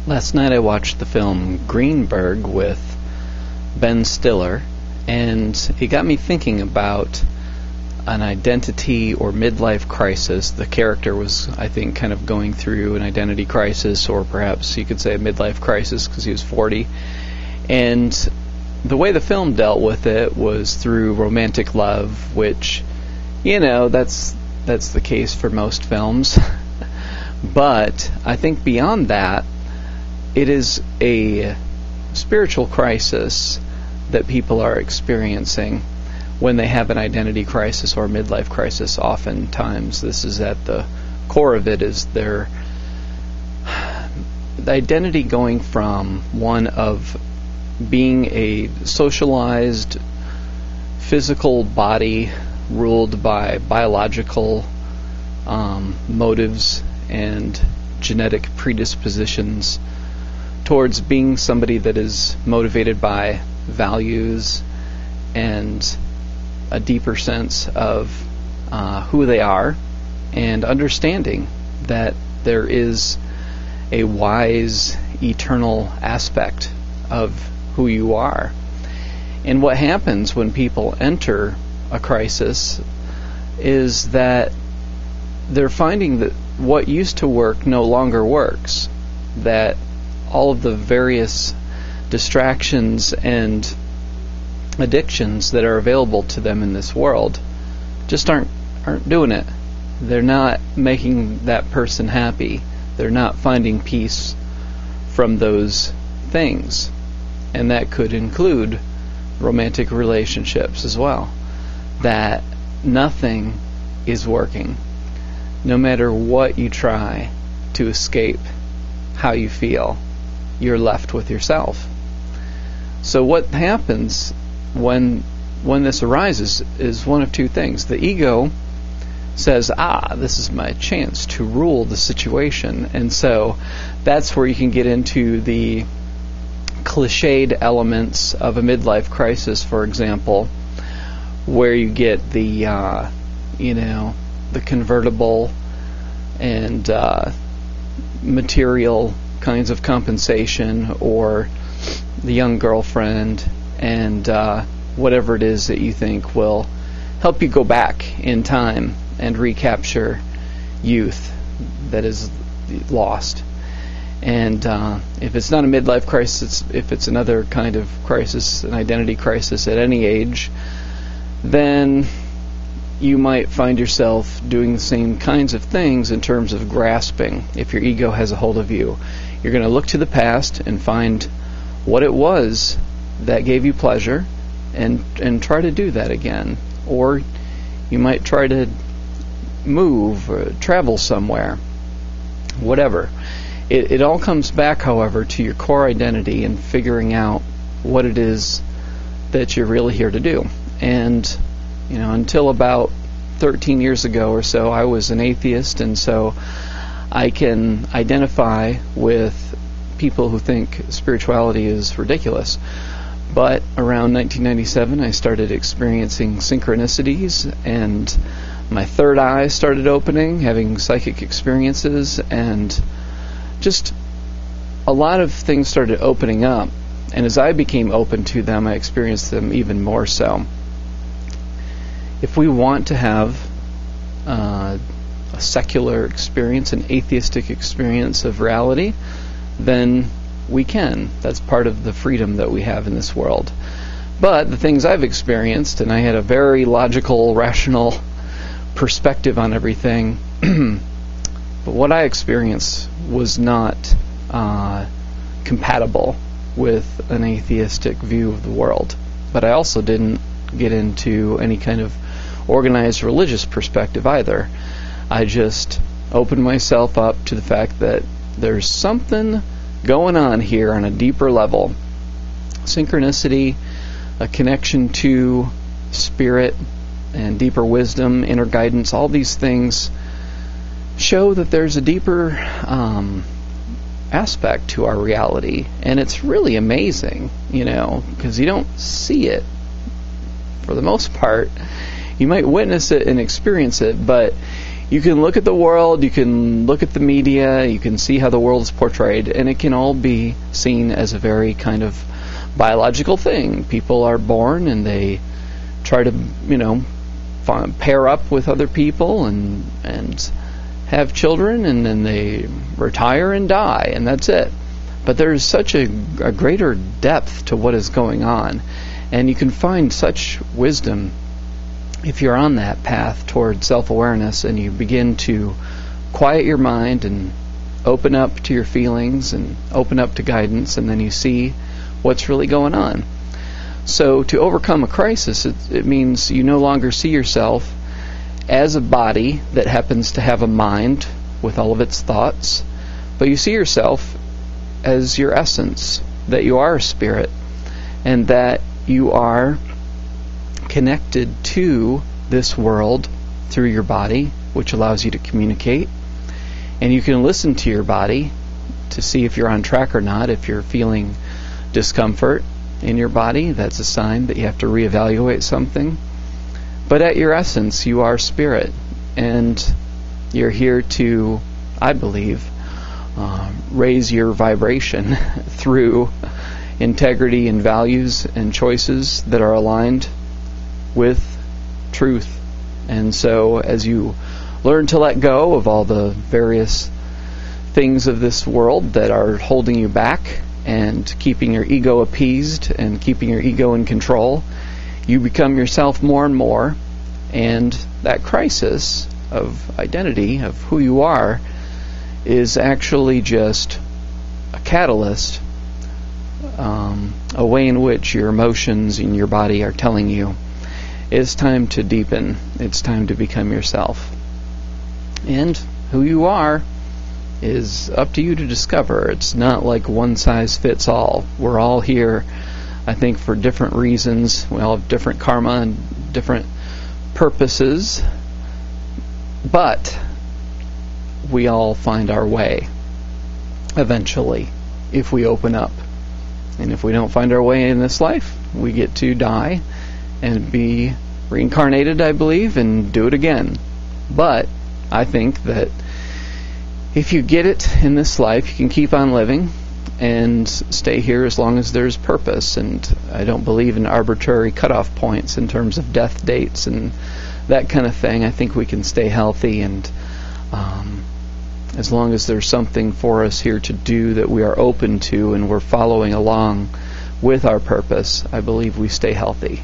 Last night I watched the film Greenberg with Ben Stiller, and it got me thinking about an identity or midlife crisis. The character was, I think, kind of going through an identity crisis, or perhaps you could say a midlife crisis because he was 40. And the way the film dealt with it was through romantic love, which, you know, that's the case for most films. But I think beyond that, it is a spiritual crisis that people are experiencing when they have an identity crisis or a midlife crisis. Oftentimes, this is at the core of it, is their the identity going from one of being a socialized physical body ruled by biological motives and genetic predispositions towards being somebody that is motivated by values and a deeper sense of who they are, and understanding that there is a wise, eternal aspect of who you are. And what happens when people enter a crisis is that they're finding that what used to work no longer works, that all of the various distractions and addictions that are available to them in this world just aren't doing it. They're not making that person happy. They're not finding peace from those things. And that could include romantic relationships as well. That nothing is working. No matter what you try to escape how you feel, you're left with yourself. So what happens when this arises is one of two things. The ego says, this is my chance to rule the situation. And so that's where you can get into the cliched elements of a midlife crisis, for example, where you get the convertible and material kinds of compensation, or the young girlfriend, and whatever it is that you think will help you go back in time and recapture youth that is lost. And if it's not a midlife crisis, if it's another kind of crisis, an identity crisis at any age, then you might find yourself doing the same kinds of things in terms of grasping. If your ego has a hold of you, you're going to look to the past and find what it was that gave you pleasure and try to do that again. Or you might try to move or travel somewhere. Whatever. It all comes back, however, to your core identity and figuring out what it is that you're really here to do. And, until about 13 years ago or so, I was an atheist, and so I can identify with people who think spirituality is ridiculous. But around 1997, I started experiencing synchronicities, and my third eye started opening, having psychic experiences, and just a lot of things started opening up. And as I became open to them, I experienced them even more so. If we want to have a secular experience, an atheistic experience of reality, then we can. That's part of the freedom that we have in this world. But the things I've experienced, and I had a very logical, rational perspective on everything, but what I experienced was not compatible with an atheistic view of the world. But I also didn't get into any kind of organized religious perspective either. I just opened myself up to the fact that there's something going on here on a deeper level. Synchronicity, a connection to spirit and deeper wisdom, inner guidance, all these things show that there's a deeper aspect to our reality. And it's really amazing, because you don't see it for the most part. You might witness it and experience it, but you can look at the world, you can look at the media, you can see how the world is portrayed, and it can all be seen as a very kind of biological thing. People are born and they try to, pair up with other people and have children, and then they retire and die, and that's it. But there's such a greater depth to what is going on, and you can find such wisdom if you're on that path toward self-awareness and you begin to quiet your mind and open up to your feelings and open up to guidance, and then you see what's really going on. So to overcome a crisis, it means you no longer see yourself as a body that happens to have a mind with all of its thoughts, but you see yourself as your essence, that you are a spirit, and that you are connected to this world through your body, which allows you to communicate. And you can listen to your body to see if you're on track or not. If you're feeling discomfort in your body, that's a sign that you have to reevaluate something. But at your essence, you are spirit, and you're here to, I believe, raise your vibration through integrity and values and choices that are aligned with truth. And so as you learn to let go of all the various things of this world that are holding you back and keeping your ego appeased and keeping your ego in control, you become yourself more and more, and that crisis of identity, of who you are, is actually just a catalyst, a way in which your emotions and your body are telling you it's time to deepen, it's time to become yourself. And who you are is up to you to discover. It's not like one size fits all. We're all here, I think, for different reasons. We all have different karma and different purposes, but we all find our way eventually if we open up. And if we don't find our way in this life, we get to die and be reincarnated, I believe, and do it again. But I think that if you get it in this life, you can keep on living and stay here as long as there's purpose. And I don't believe in arbitrary cutoff points in terms of death dates and that kind of thing. I think we can stay healthy, and as long as there's something for us here to do that we are open to and we're following along with our purpose, I believe we stay healthy.